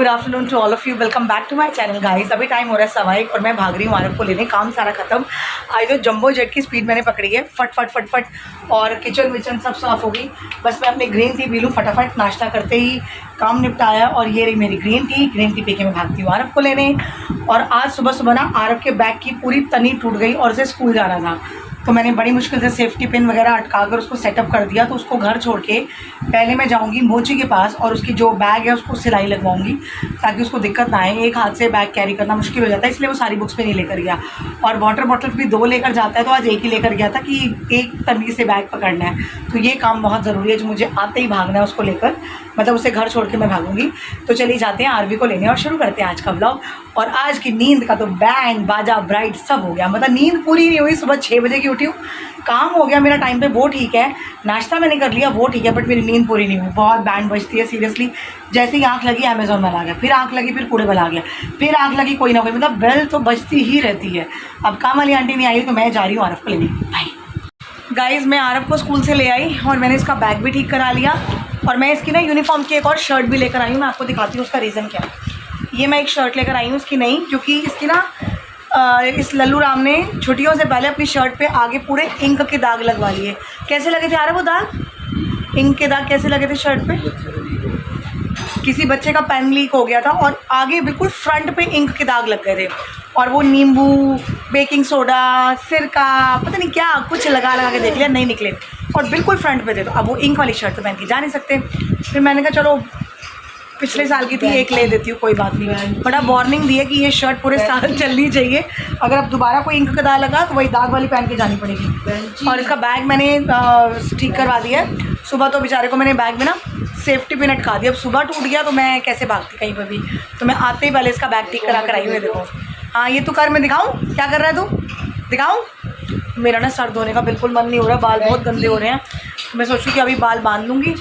Good afternoon to all of you. Welcome back to my channel guys. अभी time हो रहा है 1:15 और मैं भाग रही हूँ आरव को लेने। काम सारा खत्म। आज तो जंबो जेट की स्पीड मैंने पकड़ी है, फट फट फट फट। और किचन विचन सब साफ हो गई। बस मैं अपनी ग्रीन टी पी लूँ फटाफट। नाश्ता करते ही काम निपटाया और ये रही मेरी ग्रीन टी पी के मैं भागती हूँ आरव को लेने। और आज सुबह सुबह ना आरव के बैग की पूरी तनी टूट गई और उसे स्कूल जाना था, तो मैंने बड़ी मुश्किल से सेफ्टी पिन वगैरह अटका कर उसको सेटअप कर दिया। तो उसको घर छोड़ के पहले मैं जाऊंगी मोची के पास और उसकी जो बैग है उसको सिलाई लगवाऊंगी ताकि उसको दिक्कत ना आए। एक हाथ से बैग कैरी करना मुश्किल हो जाता है, इसलिए वो सारी बुक्स पे नहीं लेकर गया। और वाटर बॉटल भी 2 लेकर जाता है, तो आज एक ही लेकर गया था कि एक तरीके से बैग पकड़ना है। तो ये काम बहुत ज़रूरी है जो मुझे आते ही भागना है उसको लेकर, मतलब उसे घर छोड़ के मैं भागूंगी। तो चलिए जाते हैं आरवी को लेने और शुरू करते हैं आज का ब्लॉग। और आज की नींद का तो बैंड बाजा ब्राइट सब हो गया, मतलब नींद पूरी नहीं हुई। सुबह 6 बजे की उठी हूँ, काम हो गया मेरा टाइम पे, वो ठीक है। नाश्ता मैंने कर लिया, वो ठीक है, बट मेरी नींद पूरी नहीं हुई। बहुत बैंड बजती है सीरियसली। जैसे ही आँख लगी अमेजोन वाला आ गया, फिर आँख लगी फिर कूड़े वाला आ गया, फिर आँख लगी कोई ना कोई, मतलब बेल तो बजती ही रहती है। अब काम वाली आंटी नहीं आई तो मैं जा रही हूँ आरव को लेने। Bye guys. मैं आरव को स्कूल से ले आई और मैंने इसका बैग भी ठीक करा लिया। और मैं इसकी ना यूनिफॉर्म की एक और शर्ट भी लेकर आई हूँ। मैं आपको दिखाती हूँ उसका रीज़न क्या है। ये मैं एक शर्ट लेकर आई हूँ इसकी नई, क्योंकि इसकी ना इस लल्लू राम ने छुट्टियों से पहले अपनी शर्ट पे आगे पूरे इंक के दाग लगवा लिए। कैसे लगे थे आरव वो दाग, इंक के दाग कैसे लगे थे शर्ट पे? किसी बच्चे का पेन लीक हो गया था और आगे बिल्कुल फ्रंट पे इंक के दाग लग गए थे। और वो नींबू, बेकिंग सोडा, सिरका, पता नहीं क्या कुछ लगा लगा के देख लिया, नहीं निकले और बिल्कुल फ्रंट पे थे। तो अब वो इंक वाली शर्ट तो पहन के जा नहीं सकते। फिर मैंने कहा चलो पिछले साल की थी एक ले देती हूँ, कोई बात नहीं। बड़ा वार्निंग दी है कि ये शर्ट पूरे साल चलनी चाहिए, अगर अब दोबारा कोई इंक का दाग लगा तो वही दाग वाली पहन के जानी पड़ेगी। और इसका बैग मैंने ठीक करवा दिया है। सुबह तो बेचारे को मैंने बैग में ना सेफ्टी पिन अटका दिया। अब सुबह टूट गया तो मैं कैसे भागती कहीं पर भी, तो मैं आते ही पहले इसका बैग ठीक करा कर आई हूँ। देखो, हाँ ये तो कर, मैं दिखाऊँ क्या कर रहा है तू, दिखाऊँ? मेरा ना सर धोने का बिल्कुल मन नहीं हो रहा, बाल बहुत गंदे हो रहे हैं। तो मैं सोचूँ कि अभी बाल बांध लूँगी,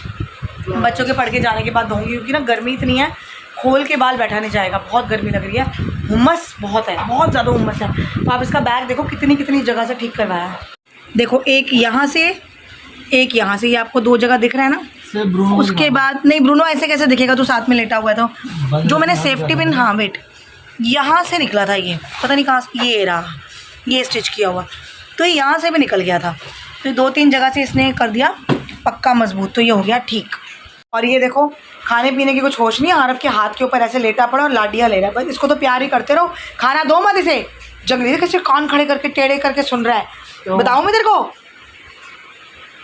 बच्चों के पढ़ के जाने के बाद धोंगी, क्योंकि ना गर्मी इतनी है खोल के बाल बैठा नहीं जाएगा, बहुत गर्मी लग रही है, हुम्मस बहुत है, बहुत ज़्यादा हुम्मस है। तो आप इसका बैग देखो कितनी कितनी जगह से ठीक करवाया है। देखो एक यहाँ से एक यहाँ से, ये आपको 2 जगह दिख रहा है ना। उसके बाद नहीं, ब्रूनो ऐसे कैसे दिखेगा, तो साथ में लेटा हुआ है। तो जो मैंने सेफ्टी पिन, हाँ वेट, यहाँ से निकला था ये, पता नहीं कहाँ से, ये रहा, ये स्टिच किया हुआ, तो यहाँ से भी निकल गया था। तो 2-3 जगह से इसने कर दिया पक्का मजबूत, तो ये हो गया ठीक। और ये देखो खाने पीने की कुछ होश नहीं है, आरव के हाथ के ऊपर ऐसे लेटा पड़ा और लाडिया ले रहा है। बस इसको तो प्यार ही करते रहो, खाना दो मत इसे। जंगली कैसे कान खड़े करके टेढ़े करके सुन रहा है, बताऊँ मैं तेरे को?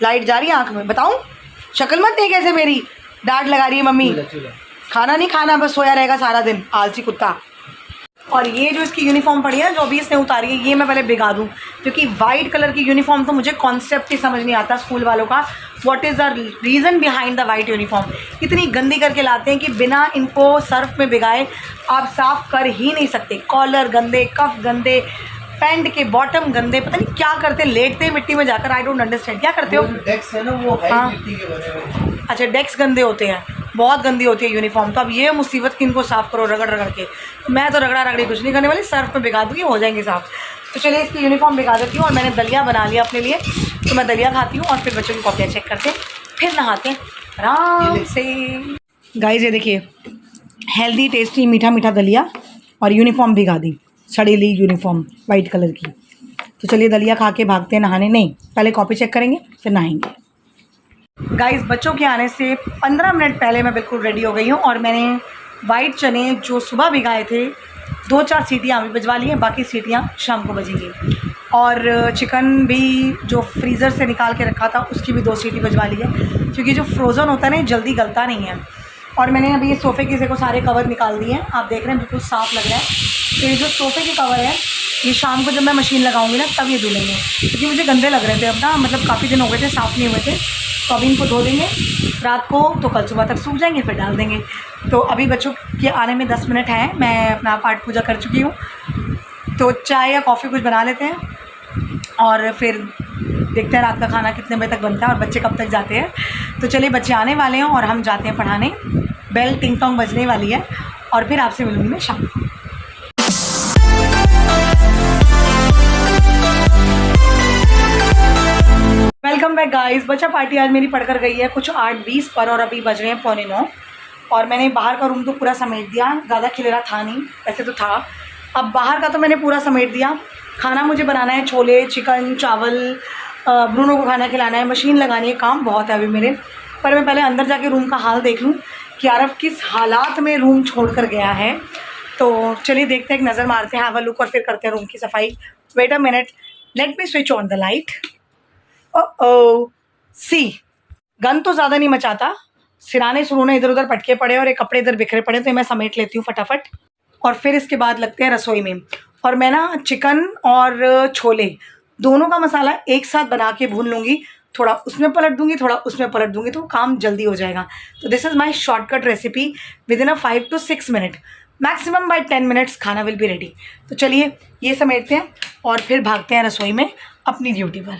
लाइट जा रही है आँख में, बताऊँ? शक्ल मत देख कैसे मेरी, डांट लगा रही है मम्मी। खाना नहीं खाना, बस सोया रहेगा सारा दिन, आलसी कुत्ता। और ये जो इसकी यूनिफॉर्म पड़ी है ना, जो अभी इसने उतारी है, ये मैं पहले भिगा दूँ, क्योंकि वाइट कलर की यूनिफॉर्म तो मुझे कॉन्सेप्ट ही समझ नहीं आता स्कूल वालों का। What is the reason behind the white uniform? इतनी गंदी करके लाते हैं कि बिना इनको सर्फ में भिगाए आप साफ़ कर ही नहीं सकते। कॉलर गंदे, कफ गंदे, पैंट के बॉटम गंदे, पता नहीं क्या करते, लेटते मिट्टी में जाकर। आई डोंट अंडरस्टैंड क्या करते हो। डेस्क है ना वो है मिट्टी के बने हुए। अच्छा, डेस्क गंदे होते हैं, बहुत गंदी होती है यूनिफॉर्म। तो अब ये मुसीबत कि इनको साफ़ करो रगड़ रगड़ के। तो मैं तो रगड़ा रगड़ी कुछ नहीं करने वाली, सर्फ में भिगा दूँगी, हो जाएंगे साफ़। तो चलिए इसकी यूनिफॉर्म भिगा देती हूँ। और मैंने दलिया बना लिया अपने लिए, तो मैं दलिया खाती हूँ और फिर बच्चों की कॉपियाँ चेक करते हैं, फिर नहाते हैं आराम से। गाइस ये देखिए, हेल्दी टेस्टी मीठा मीठा दलिया और यूनिफॉर्म भिगा दी, सड़ेली यूनिफॉर्म वाइट कलर की। तो चलिए दलिया खा के भागते हैं नहाने। नहीं, पहले कॉपी चेक करेंगे फिर नहाएंगे। गाइस बच्चों के आने से 15 मिनट पहले मैं बिल्कुल रेडी हो गई हूँ और मैंने वाइट चने जो सुबह भिगाए थे 2-4 सीटियाँ अभी बजवा ली हैं, बाकी सीटियाँ शाम को बजेंगी। और चिकन भी जो फ्रीज़र से निकाल के रखा था उसकी भी 2 सीटी बजवा ली है, क्योंकि जो फ्रोज़न होता है ना जल्दी गलता नहीं है। और मैंने अभी ये सोफ़े के को सारे कवर निकाल दिए हैं, आप देख रहे हैं बिल्कुल साफ़ लग रहा है। तो ये जो सोफ़े के कवर है ये शाम को जब मैं मशीन लगाऊंगी ना तब ये धुलेंगे, क्योंकि मुझे गंदे लग रहे थे अपना, मतलब काफ़ी दिन हो गए थे साफ़ नहीं हुए थे। तो अभी इनको धो देंगे रात को, तो कल सुबह तक सूख जाएंगे, फिर डाल देंगे। तो अभी बच्चों के आने में 10 मिनट हैं, मैं अपना पाठ पूजा कर चुकी हूँ। तो चाय या कॉफ़ी कुछ बना लेते हैं और फिर देखते हैं रात का खाना कितने बजे तक बनता है और बच्चे कब तक जाते हैं। तो चलिए बच्चे आने वाले हैं और हम जाते हैं पढ़ाने, बेल टिंग टोंग बजने वाली है और फिर आपसे मिलूँगी मैं शाम को। Welcome back guys. बच्चा पार्टी आज मेरी पढ़कर गई है कुछ 8:20 पर और अभी बज रहे हैं 8:45। और मैंने बाहर का रूम तो पूरा समेट दिया, ज़्यादा खिलेरा था नहीं, वैसे तो था। अब बाहर का तो मैंने पूरा समेट दिया। खाना मुझे बनाना है, छोले, चिकन, चावल, ब्रूनो को खाना खिलाना है, मशीन लगानी है, काम बहुत है अभी मेरे। पर मैं पहले अंदर जाके रूम का हाल देख लूँ कि आरव किस हालात में रूम छोड़ कर गया है। तो चलिए देखते हैं, एक नज़र मारते हैं, हैव अ लुक, और फिर करते हैं रूम की सफाई। Wait a minute, let me switch on the light. Oh सी, गन तो ज़्यादा नहीं मचाता, सिराने सुराने इधर उधर पटके पड़े और ये कपड़े इधर बिखरे पड़े, तो मैं समेट लेती हूँ फटाफट। और फिर इसके बाद लगते हैं रसोई में। और मैं ना चिकन और छोले दोनों का मसाला एक साथ बना के भून लूँगी, थोड़ा उसमें पलट दूँगी, थोड़ा उसमें पलट दूँगी, तो काम जल्दी हो जाएगा। तो this is my shortcut recipe, with in a 5 to 6 minute, maximum bye 10 minutes खाना विल बी रेडी। तो चलिए ये समेटते हैं और फिर भागते हैं रसोई में अपनी ड्यूटी पर।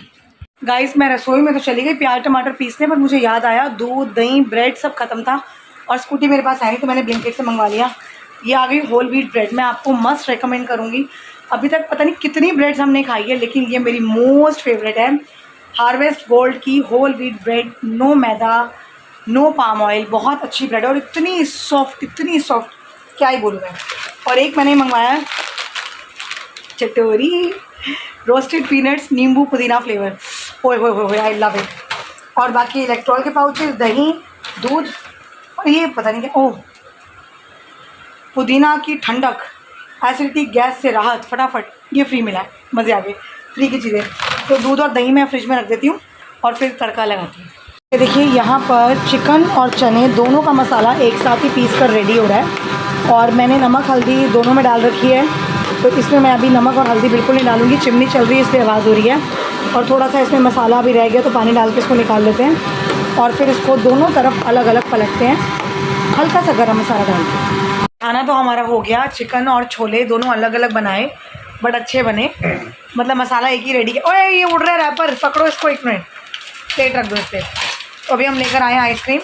गाइस मैं रसोई में तो चली गई प्याज टमाटर पीसने, पर मुझे याद आया दूध दही ब्रेड सब ख़त्म था और स्कूटी मेरे पास आई, तो मैंने ब्लिंकिट से मंगवा लिया। ये आ गई होल व्हीट ब्रेड, मैं आपको मस्ट रेकमेंड करूँगी। अभी तक पता नहीं कितनी ब्रेड्स हमने खाई है, लेकिन ये मेरी मोस्ट फेवरेट है। हार्वेस्ट गोल्ड की होल व्हीट ब्रेड, नो मैदा, नो पाम ऑयल, बहुत अच्छी ब्रेड और इतनी सॉफ्ट, क्या ही बोलूँ मैं। और एक मैंने मंगवाया चटोरी रोस्टेड पीनट्स, नींबू पुदीना फ्लेवर, ओए आई लव इट। और बाकी इलेक्ट्रॉल के पाउचेस, दही, दूध, और ये पता नहीं क्या, ओह पुदीना की ठंडक, एसिडिटी गैस से राहत, फटाफट ये फ्री मिला है, मज़े आ गए, फ्री की चीज़ें। तो दूध और दही मैं फ्रिज में रख देती हूँ और फिर तड़का लगाती हूँ। ये देखिए यहाँ पर चिकन और चने दोनों का मसाला एक साथ ही पीस कर रेडी हो रहा है और मैंने नमक हल्दी दोनों में डाल रखी है। तो इसमें मैं अभी नमक और हल्दी बिल्कुल नहीं डालूँगी, चिमनी चल रही है इसलिए आवाज़ हो रही है। और थोड़ा सा इसमें मसाला भी रह गया तो पानी डाल के इसको निकाल लेते हैं और फिर इसको दोनों तरफ अलग अलग पलटते हैं, हल्का सा गरम मसाला डाल के। खाना तो हमारा हो गया, चिकन और छोले दोनों अलग अलग बनाए, बट अच्छे बने, मतलब मसाला एक ही रेडी किया। ओए ये उड़ रहा है रैपर, पकड़ो इसको, 1 मिनट, प्लेट रख दो इस पर। तो अभी हम लेकर आए हैं आइसक्रीम।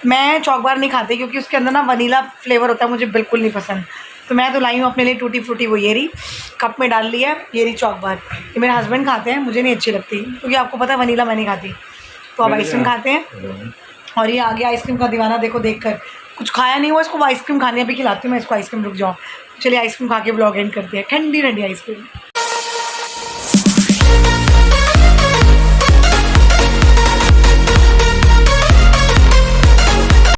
मैं चॉकबार नहीं खाती क्योंकि उसके अंदर ना वनीला फ्लेवर होता है, मुझे बिल्कुल नहीं पसंद। तो मैं तो लाई हूँ अपने लिए टूटी फ्रूटी, वो ये रही कप में डाल ली है, ये रही चॉकबार। ये मेरे हस्बैंड खाते हैं, मुझे नहीं अच्छी लगती क्योंकि आपको पता है वनीला मैं नहीं खाती। तो अब आइसक्रीम खाते हैं। और ये आ गया आइसक्रीम का दीवाना, देखो देखकर कुछ खाया नहीं हुआ इसको, आइसक्रीम खाने अभी खिलाती हूँ मैं इसको आइसक्रीम, रुक जाओ। चलिए आइसक्रीम खा के ब्लॉग एंड करते हैं, ठंडी ठंडी आइसक्रीम।